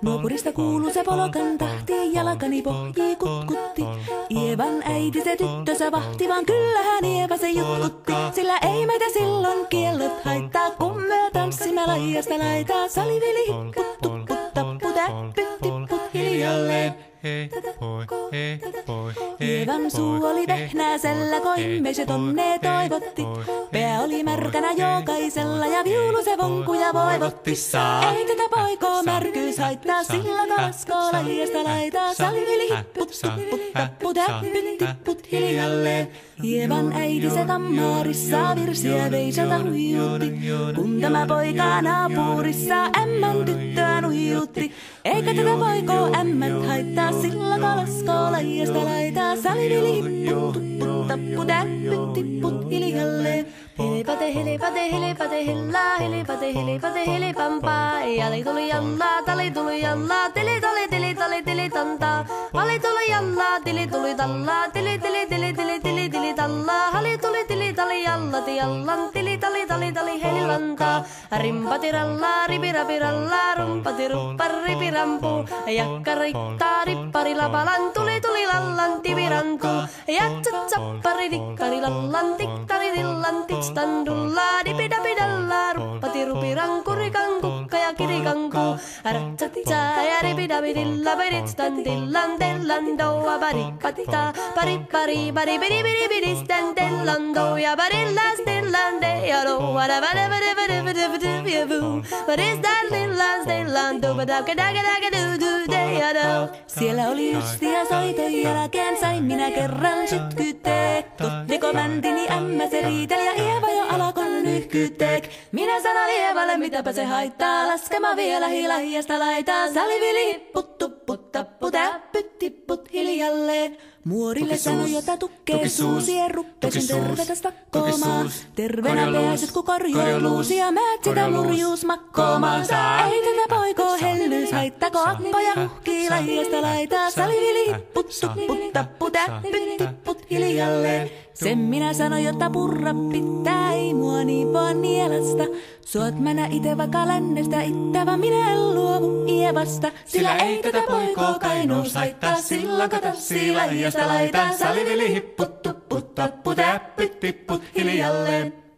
Nuopurista kuuluu se polokan tahti, jalkani pohjii kutkutti. Ievan äiti se tyttönsä vahti, vaan kyllähän Ieva se jutkutti. Sillä ei meitä silloin kiellot haittaa, kun me tanssimme laijasta laitaa. Salivili hipput, tupput, tapput, äppyt, tipput hiljalleen. Hei poi, Ievan suu oli vehnäisellä, koimme se tonne toivotti. Pää oli märkänä jokaisella ja viulu se vonkuja voivotti. Ei tätä poikoo märkyys haittaa, sillä kalaskoo laijasta laitaa. Salivili hipput, tupput, tapput, äppyt, tipput hiljalleen. Ievan äiti se tammarissa virsiä veisalta huijutti. Kun tämä poika naapurissa ämmän tyttöä nuijutti. Eikä tätä poikoo ämmät haittaa, sillä kalaskoo laijasta laitaa. Salivili hipput, tupput, tapput, äppyt, tipput hiljalleen. Hilepate, hilepate, hilepate, hillaa, hilepate, hilepate, hilipampaa. Jali tuli jallaa, tali tuli jallaa, tili tali, tili tali, tili tantaa. Hali tuli jallaa, tili tuli tallaa, tili tili tili tili tili tili tallaa. Hali tuli tili tali jallati jallan, tili tali tali tali helilantaa. Rimpati rallaa, ripirapi rallaa, rumpati ruppar ripirampu. Jakka riittaa, rippari lapalan, tuli tuli lallan, tivirantu. Jatsat sappari, dikkari lallan, tiktari dillan, standulla dipidapidalla ruppati rupiranku rikankukka ja kirikanku ratsatsa ja ripidapidilla peditstandillan tellandoa parippatta parippari paripiripiripidistandellando ja parillastillande ja roa What is that lillan stillando Siellä oli justia soitojen jälkeen sain minä kerran sytkytek. Tuttiko mäntini ämmä se riiteli ja Ieva jo alkoi nyhkytek. Minä sanon Ievalle mitäpä se haittaa, laskema vielä hilahiasta laitaa. Salivili hipput, tupput, tapput, äppyt, tipput hiljalleen. Muorille sanoi jota tukkee suusien ruppesin tervetä stakkomaan. Terveenä pääset ku korjouluusi ja määt sitä murjuus makkoomaan. Ei tätä poikoo hellyys haittako akkoja huhkii laijasta laitaa. Salivili hipput, tupput, tapput, äppyt, tipput hiljalleen. Sen minä sanoin, jotta purra pitää, ei mua niin vaan nielasta. Suot mänä ite vaikka lännestä ittävä, minä en luovu Ievasta. Sillä ei tätä poikoo kainous haittaa, sillä katassi laijasta laitaa. Salivili hipput, tupput, tapput, äppyt, tipput hiljalleen.